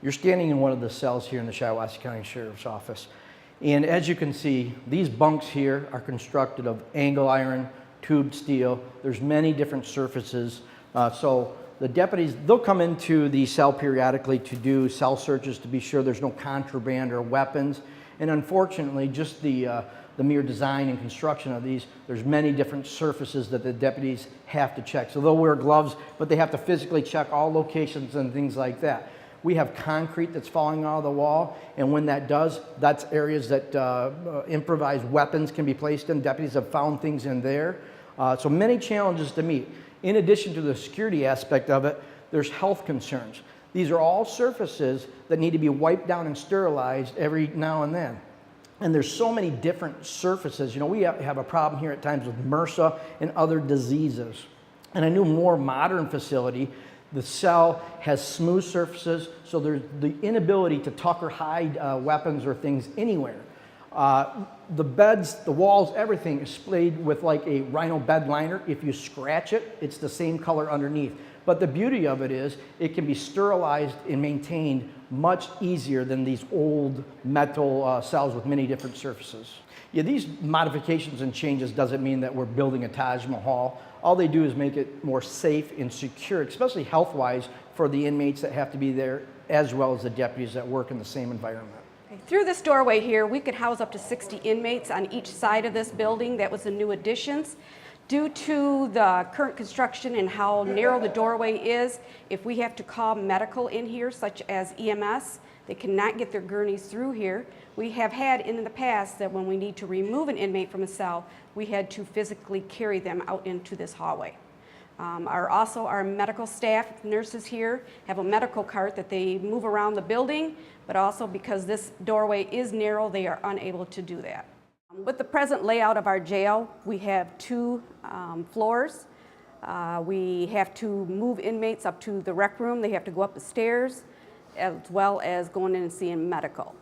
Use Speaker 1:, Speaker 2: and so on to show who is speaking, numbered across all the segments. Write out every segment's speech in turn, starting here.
Speaker 1: You're standing in one of the cells here in the Shiawassee County Sheriff's Office. And as you can see, these bunks here are constructed of angle iron, tubed steel. There's many different surfaces. So the deputies, they'll come into the cell periodically to do cell searches to be sure there's no contraband or weapons. And unfortunately, just the mere design and construction of these, there's many different surfaces that the deputies have to check. So they'll wear gloves, but they have to physically check all locations and things like that. We have concrete that's falling out of the wall, and when that does, that's areas that improvised weapons can be placed in. Deputies have found things in there. So many challenges to meet. In addition to the security aspect of it, there's health concerns. These are all surfaces that need to be wiped down and sterilized every now and then. And there's so many different surfaces. You know, we have a problem here at times with MRSA and other diseases. In a new, more modern facility, the cell has smooth surfaces, so there's the inability to tuck or hide weapons or things anywhere. The beds, the walls, everything is sprayed with like a rhino bed liner. If you scratch it, it's the same color underneath. But the beauty of it is it can be sterilized and maintained much easier than these old metal cells with many different surfaces. Yeah, these modifications and changes doesn't mean that we're building a Taj Mahal. All they do is make it more safe and secure, especially health-wise, for the inmates that have to be there, as well as the deputies that work in the same environment.
Speaker 2: Through this doorway here, we could house up to 60 inmates on each side of this building. That was the new additions. Due to the current construction and how narrow the doorway is, if we have to call medical in here, such as EMS, they cannot get their gurneys through here. We have had in the past that when we need to remove an inmate from a cell, we had to physically carry them out into this hallway. Our medical staff, nurses here, have a medical cart that they move around the building, but also because this doorway is narrow, they are unable to do that. With the present layout of our jail, we have two floors. We have to move inmates up to the rec room. They have to go up the stairs, as well as going in and seeing medical.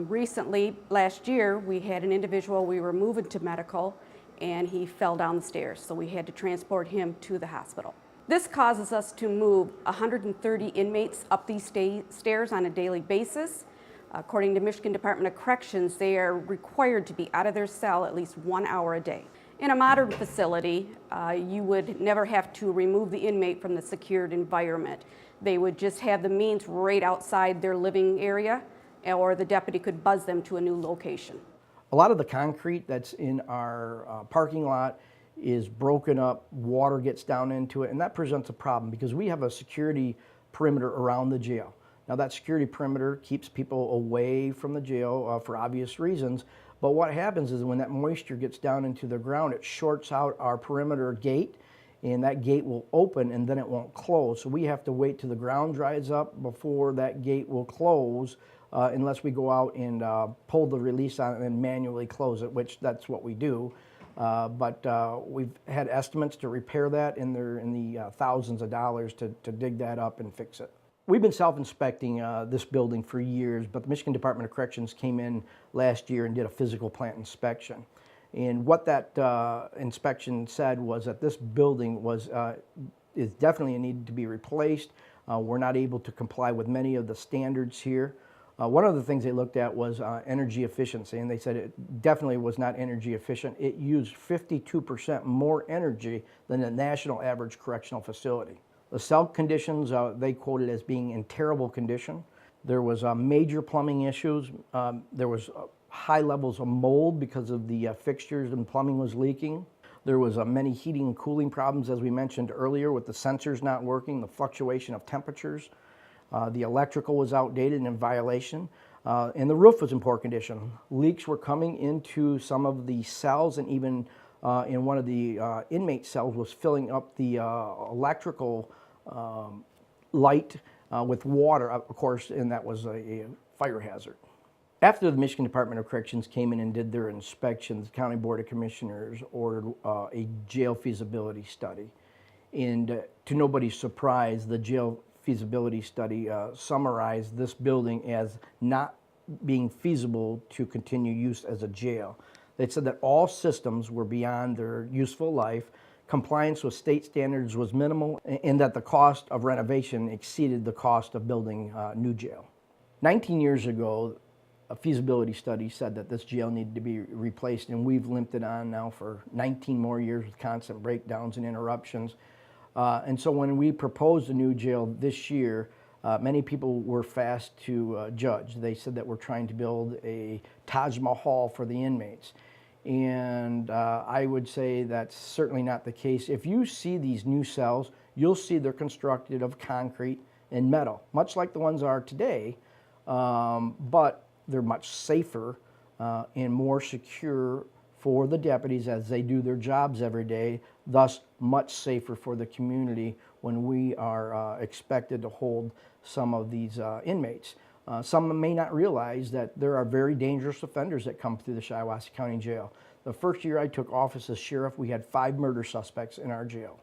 Speaker 2: Recently, last year, we had an individual we were moving to medical, and he fell down the stairs, so we had to transport him to the hospital. This causes us to move 130 inmates up these stairs on a daily basis. According to Michigan Department of Corrections, they are required to be out of their cell at least 1 hour a day. In a modern facility, you would never have to remove the inmate from the secured environment. They would just have the means right outside their living area, or the deputy could buzz them to a new location.
Speaker 1: A lot of the concrete that's in our parking lot is broken up, water gets down into it, and that presents a problem because we have a security perimeter around the jail. Now that security perimeter keeps people away from the jail for obvious reasons, but what happens is when that moisture gets down into the ground, it shorts out our perimeter gate, and that gate will open and then it won't close. So we have to wait till the ground dries up before that gate will close, unless we go out and pull the release on it and manually close it, which that's what we do. But we've had estimates to repair that in the thousands of dollars to dig that up and fix it. We've been self-inspecting this building for years, but the Michigan Department of Corrections came in last year and did a physical plant inspection. And what that inspection said was that this building is definitely needed to be replaced. We're not able to comply with many of the standards here. One of the things they looked at was energy efficiency, and they said it definitely was not energy efficient. It used 52% more energy than the national average correctional facility. The cell conditions, they quoted as being in terrible condition. There was major plumbing issues. There was high levels of mold because of the fixtures and plumbing was leaking. There was many heating and cooling problems, as we mentioned earlier, with the sensors not working, the fluctuation of temperatures. The electrical was outdated and in violation, and the roof was in poor condition. Leaks were coming into some of the cells, and even in one of the inmate cells was filling up the electrical light with water, of course, and that was a fire hazard. After the Michigan Department of Corrections came in and did their inspections, the County Board of Commissioners ordered a jail feasibility study. And to nobody's surprise, the jail feasibility study summarized this building as not being feasible to continue use as a jail. They said that all systems were beyond their useful life, compliance with state standards was minimal, and that the cost of renovation exceeded the cost of building a new jail. 19 years ago, a feasibility study said that this jail needed to be replaced, and we've limped it on now for 19 more years with constant breakdowns and interruptions. And so when we proposed a new jail this year, many people were fast to judge. They said that we're trying to build a Taj Mahal for the inmates. And I would say that's certainly not the case. If you see these new cells, you'll see they're constructed of concrete and metal, much like the ones are today, but they're much safer and more secure for the deputies as they do their jobs every day, thus much safer for the community when we are expected to hold some of these inmates. Some may not realize that there are very dangerous offenders that come through the Shiawassee County Jail. The first year I took office as sheriff, we had 5 murder suspects in our jail.